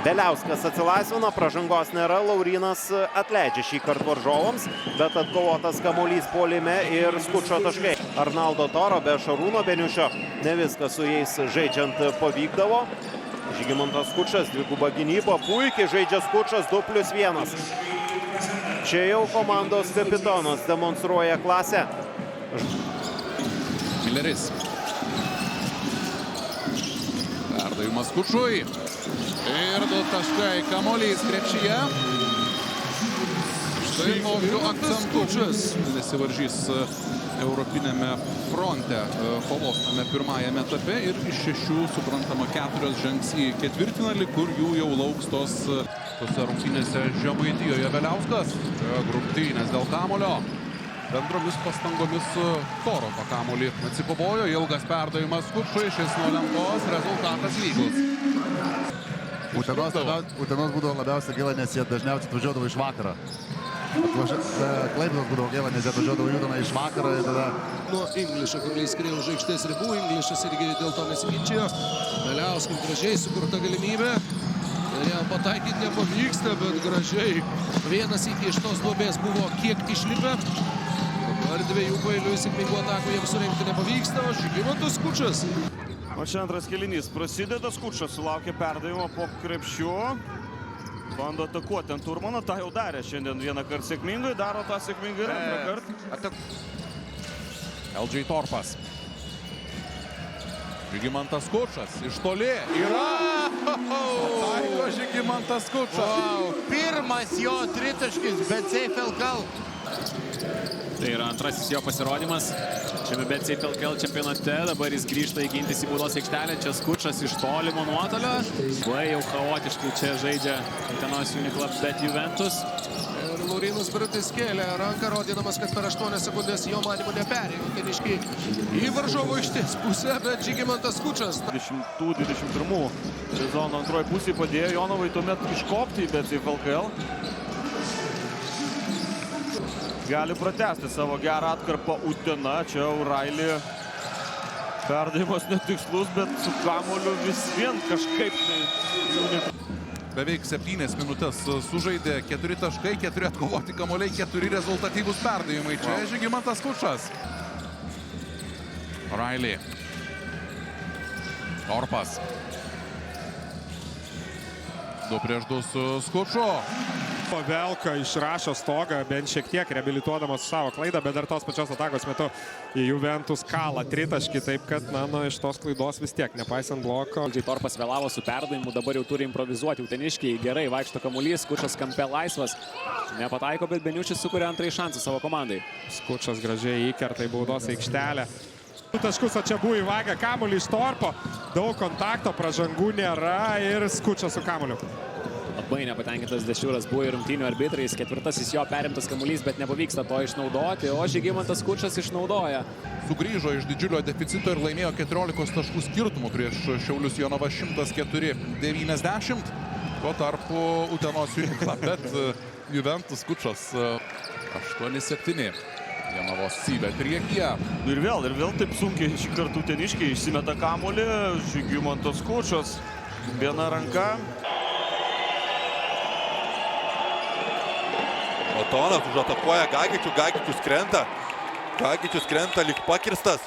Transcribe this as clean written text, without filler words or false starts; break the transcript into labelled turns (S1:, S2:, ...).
S1: Beliauskas atsilaisvina, pražangos nėra, Laurynas atleidžia šį kartą varžovams, bet atkovotas kamuolys puolime ir Skučo taškai. Arnaldo Toro be Šarūno Beniušio ne viskas su jais žaidžiant pavykdavo. Žygimantas Skučas, dviguba gynyba, puikiai žaidžia Skučas 2+1. Čia jau komandos kapitonas demonstruoja klasę.
S2: Milleris. Perdavimas Skučui. Ir 2 taškai, kamuolys krepšyje. Štai tokiu akcentu nesivaržys europinėme fronte kovos pirmajame etape ir iš 6, suprantama, 4 žengs į ketvirtfinalį, kur jų jau lauks tose rungtynėse Žemaitijoje. Beliauskas, grumtynės dėl kamulio. Bendromis pastangomis Toro kamuolį atsikovojo, ilgas perdavimas Skučui, šis nuo lentos, rezultatas lygus.
S3: Utenos būdavo labiausiai gaila, nes jie dažniausiai atvažiuodavo iš vakaro. Klaipėdos būdavo gaila, nes jie atvažiuodavo judama iš vakaro ir tada...
S4: Nuo Inglišo, kamuolys skriejo už aikštės ribų, Inglišas irgi dėl to nesiginčijo. Beliauskas gražiai sukurta galimybė. Ir jam pataikyti nepavyksta, bet gražiai. Vienas iki iš tos duobės buvo kiek išlipę. Dabar 2 paeiliui sėkmingų atakų jiems surinkti nepavyksta, o Žygimantas Skučas.
S5: O čia antras kėlinys prasideda, Skučas sulaukia perdavimo po krepšiu. Bando atakuoti ant Turmano, tą jau darė šiandien vieną kartą sėkmingai, daro tą sėkmingai ir antrą kartą.
S2: LJ Torpas. Žygimantas Skučas iš toli. Yra! Pataiko Žygimantas Skučas.
S6: Pirmas jo tritaškis, bet Seifel-Kal.
S7: Tai yra antrasis jo pasirodymas šiame BCFL čempionate. Dabar jis grįžta įgintis į baudos aikštelę. Čia Skučas iš tolimo nuotolio. Jau chaotiškai čia žaidžia Utenos Uniklub, bet Juventus.
S4: Ir Laurynas Birutis kėlė ranką, rodydamas, kad per 8 sekundės jo manymu neperėjo uteniškiai į varžovo aikštės pusę, bet Žygimantas Skučas.
S5: 2021 sezono antroji pusė padėjo Jonovai tuomet iškopti į BCFL. Gali pratęsti savo gerą atkarpą Utena. Čia O'Reilly. Perdavimas netikslus, bet su kamuoliu vis vien kažkaip tai...
S2: Beveik 7 minutės sužaidė, 4 taškai, 4 atkovoti kamuoliai, 4 rezultatyvūs perdavimai. Čia Žygimantas Skučas. O'Reilly. Torpas. 2-2 su Skuču.
S8: Pavelka išrašo stogą, bent šiek tiek reabilituodamas savo klaidą, bet dar tos pačios atakos metu į Juventus kalą tritaškį, taip kad, iš tos klaidos vis tiek, nepaisant bloko.
S7: Torpas vėlavo su perdavimu, dabar jau turi improvizuoti uteniškiai. Gerai vaikšto kamuolys, Skučas kampe laisvas. Nepataiko, bet Beniušis sukuria antrąjį šansą savo komandai.
S8: Skučas gražiai įkerta į baudos aikštelę. Taškus, o čia buvo įvagę kamuolį iš Torpo. Daug kontakto, pražangų nėra ir Skučas su kamuoliu.
S7: Labai nepatenkintas Dešiūras buvo ir rungtynių arbitrais. 4. jo perimtas kamuolys, bet nepavyksta to išnaudoti, o Žygimantas Skučas išnaudoja.
S2: Sugrįžo iš didžiulio deficito ir laimėjo 14 taškų skirtumų prieš Šiaulius Jonava 104-90. Tuo tarpu Utenos Uniklub, bet Juventus Skučas 8-7. Jonavos Sybė priekyje.
S5: Ir vėl taip sunkiai šį kartą uteniškiai išsimeta kamuolį. Žygimantas Skučas. Viena ranka.
S9: Otonas užatakuoja Gagičių, Gagičius krenta lyg pakirstas.